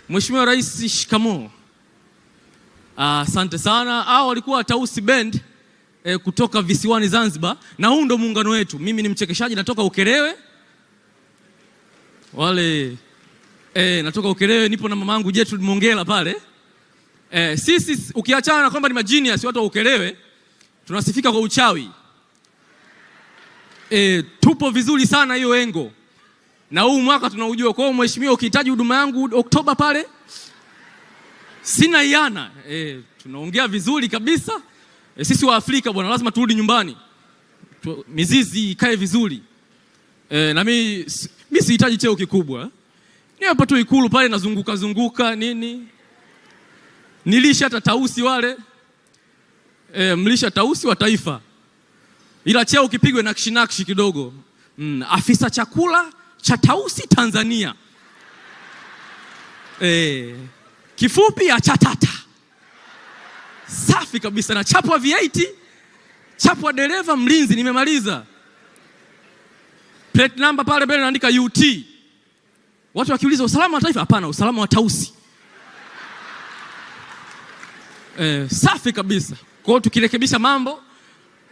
Mheshimiwa Rais, shikamoo. Asante sana. Hao walikuwa Tausi Band kutoka visiwani Zanzibar, na huu ndo muungano wetu. Mimi ni mchekeshaji natoka Ukerewe. Natoka Ukerewe, nipo na mamangu Gertrude Mongela pale. Sisi ukiachana na kwamba ni magenius watu wa Ukerewe, tunasifika kwa uchawi. Tupo vizuri sana hiyo engo. Na huu mwaka tunaujua. Kwa hiyo mheshimiwa, ukihitaji huduma yangu Oktoba pale, sina iana. Tunaongea vizuri kabisa. Sisi wa Afrika bwana, lazima turudi nyumbani. Mizizi ikae vizuri. Na mimi sihitaji cheo kikubwa. Ni hapa tu Ikulu pale nazunguka nini. Nilisha hata Tausi wale. Mlisha Tausi wa taifa. Ila cheo kipigwe nakshi kidogo. Afisa chakula cha Tausi Tanzania. Kifupi achatata. Safi kabisa, na chapwa V8, chapwa dereva, mlinzi, nimemaliza. Plate number pale mbele naandika UT. Watu wakiuliza usalama wa taifa, hapana, usalama wa Tausi. Safi kabisa. Kwa hiyo tukirekebisha mambo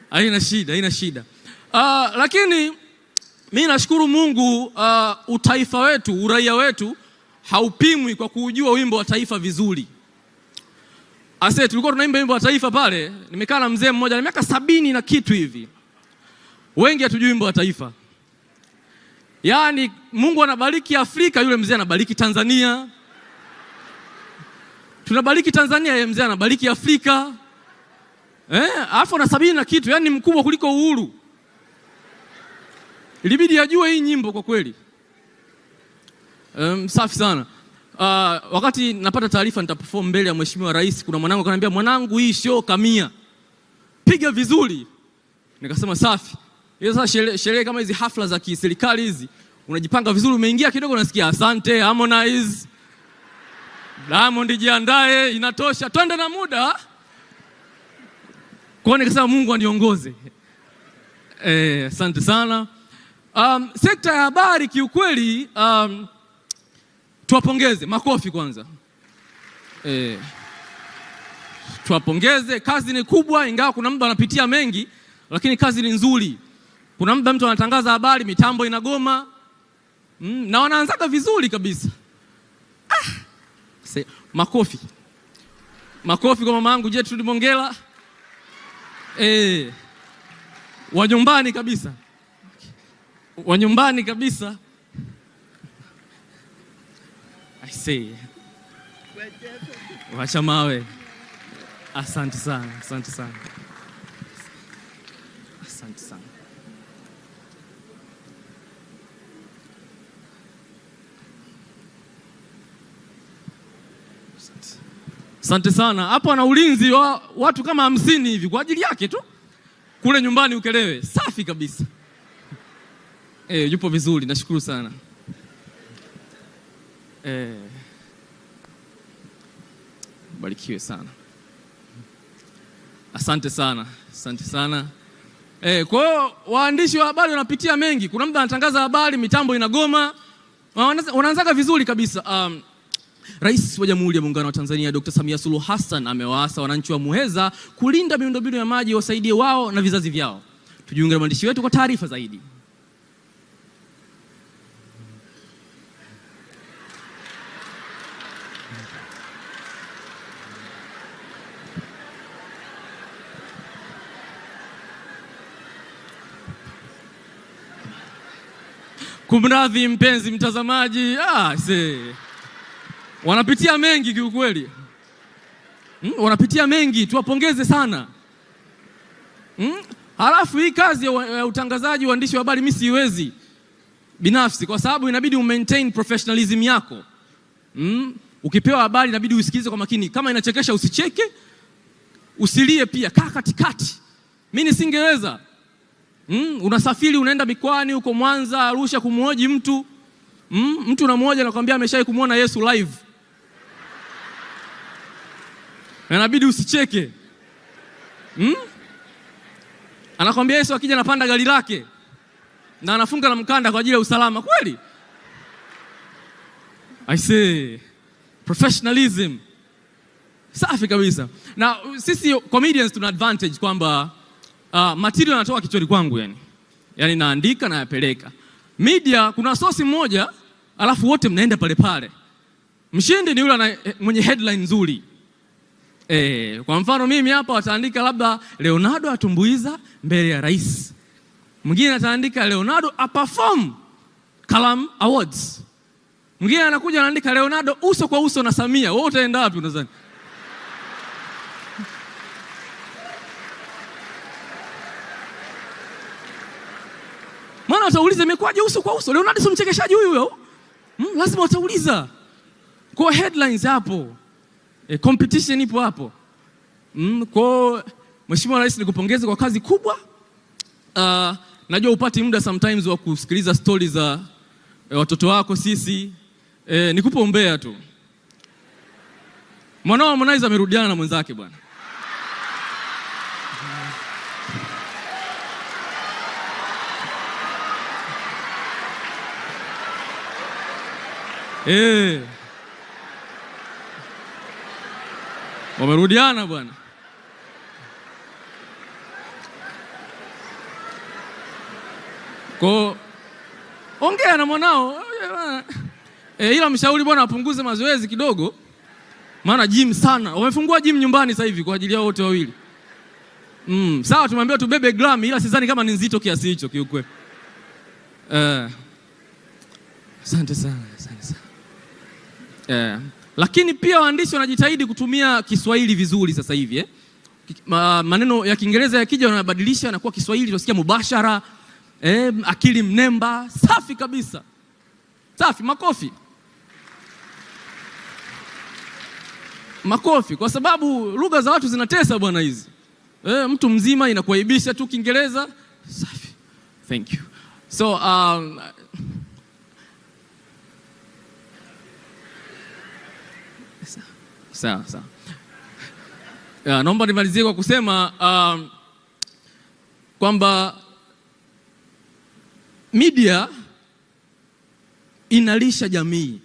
haina shida. Lakini mimi nashukuru Mungu, utaifa wetu, uraia wetu haupimwi kwa kujua wimbo wa taifa vizuri. Tulikuwa tunaimba wimbo wa taifa pale, nimekaa na mzee mmoja na miaka 70 na kitu hivi. Wengi hatujui wimbo wa taifa. Yaani Mungu anabariki Afrika, yule mzee anabariki Tanzania. Tunabariki Tanzania, yule mzee anabariki Afrika. Alafu na 70 na kitu, yani mkubwa kuliko uhuru. Ilibidi ajue hii nyimbo kwa kweli. Safi sana. Wakati napata taarifa nitaperform mbele ya Mheshimiwa Rais, kuna mwanangu akaniambia, mwanangu hii show kamia, piga vizuri. Nikasema safi. Hiyo sasa sherehe kama hizi hafla za kiserikali hizi, unajipanga vizuri, umeingia kidogo unasikia asante Harmonize, Diamond jiandae, inatosha, twende na muda. Kwa nikasema Mungu aniongoze. Asante sana. Sekta ya habari kiukweli, tuwapongeze, makofi kwanza. Tuwapongeze, kazi ni kubwa, ingawa kuna muda anapitia mengi, lakini kazi ni nzuri. Kuna muda mtu anatangaza habari, mitambo inagoma, na wanaanzaga vizuri kabisa. Makofi. Makofi kwa mamangu Gertrude Mongela. Wanyumbani kabisa. Wanyumbani kabisa. I say. Wacha mawe. Asante sana. Asante sana. Asante sana. Hapo ana ulinzi wa watu kama 50 hivi kwa ajili yake tu. Kule nyumbani Ukerewe. Safi kabisa. Yupo vizuri, nashukuru sana. Barikiwe sana. Asante sana. Asante sana. Kwa hiyo waandishi wa habari wanapitia mengi. Kuna mtu anatangaza habari, mitambo inagoma. Wanaanzaga vizuri kabisa. Rais wa Jamhuri ya Muungano wa Tanzania Dr. Samia Suluhu Hassan amewaasa wananchi wa Muheza kulinda miundombinu ya maji, wasaidie wao na vizazi vyao. Tujiunge na mwandishi wetu kwa taarifa zaidi. Kumradhi mpenzi mtazamaji, wanapitia mengi kiukweli. Wanapitia mengi, tuwapongeze sana. Halafu hii kazi ya utangazaji, uandishi wa habari, mimi siwezi binafsi, kwa sababu inabidi umaintain professionalism yako. Ukipewa habari inabidi usikilize kwa makini. Kama inachekesha usicheke, usilie pia, kaa katikati. Mimi nisingeweza. Unasafiri unaenda mikoani huko Mwanza, Arusha kumuoji mtu. Mtu na mmoja anakuambia ameshawahi kumuona Yesu live. Inabidi usicheke. Anakuambia Yesu akija anapanda gari lake na anafunga na mkanda kwa ajili ya usalama. Kweli? I say, professionalism. Safi kabisa. Na sisi comedians tuna advantage kwamba material yanatoka kichwani kwangu yani. Yaani naandika na yapeleka. Media kuna source moja alafu wote mnaenda pale pale. Mshindi ni yule mwenye headline nzuri. Kwa mfano mimi hapa wataandika labda Leonardo atumbuiza mbele ya rais. Mwingine ataandika Leonardo aperform Kalam Awards. Mwingine anakuja anaandika Leonardo uso kwa uso na Samia. Wewe utaenda wapi unadhani? Maana watauliza imekwaje uso kwa uso? Leonardo si mchekeshaji huyo? Lazima watauliza. Kwa headlines hapo. Competition ipo hapo. Kwa Mheshimiwa Rais nikupongeze kwa kazi kubwa. Najua upati muda sometimes wa kusikiliza stories za watoto wako sisi. Nikupe ombea tu. Mwanao Harmonize amerudiana na mwenzake bwana. Wamerudiana bwana. Ongea na mwanao. Ila mshauri bwana apunguze mazoezi kidogo. Maana gym sana. Wamefungua gym nyumbani sasa hivi kwa ajili yao wote wawili. Sawa tumwambia tubebe gram ila sidhani kama ni nzito kiasi hicho kiukweli. Asante sana. Lakini pia waandishi wanajitahidi kutumia Kiswahili vizuri sasa hivi maneno ya Kiingereza yakija wanabadilisha na kuwa Kiswahili tunasikia mubashara, akili mnemba, safi kabisa. Safi, makofi. Makofi kwa sababu lugha za watu zinatesa bwana hizi. Mtu mzima inakuaibisha tu Kiingereza. Safi. Thank you. So sawa. Naomba nimalizie kwa kusema kwamba media inalisha jamii.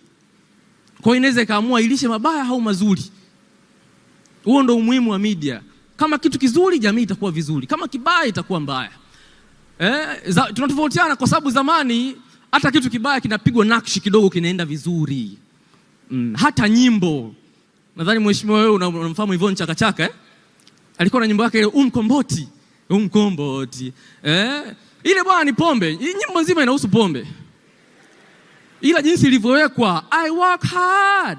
Kwa hiyo inaweza ikaamua ilishe mabaya au mazuri. Huo ndio umuhimu wa media. Kama kitu kizuri jamii itakuwa vizuri, kama kibaya itakuwa mbaya. Tunatofautiana kwa sababu zamani hata kitu kibaya kinapigwa nakshi kidogo kinaenda vizuri. Hata nyimbo. Nadhani mheshimiwa wewe unamfahamu Yvonne Chaka Chaka alikuwa na nyimbo yake ile Umkomboti. Ile bwana ni pombe. Nyimbo nzima inahusu pombe. Ila jinsi ilivyowekwa, I work hard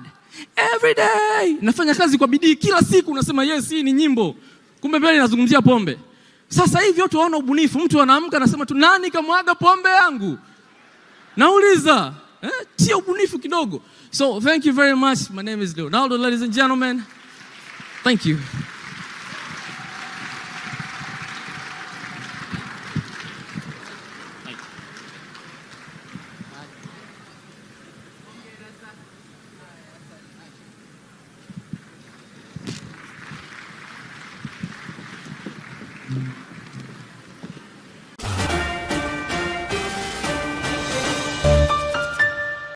every day. Nafanya kazi kwa bidii kila siku, unasema yes hii ni nyimbo. Kumbe mbele inazungumzia pombe. Sasa hivi watu waona ubunifu, mtu anaamka anasema tu nani kamwaga pombe yangu? Nauliza, tia ubunifu kidogo. So thank you very much. My name is Leonardo, ladies and gentlemen. Thank you. Thank you.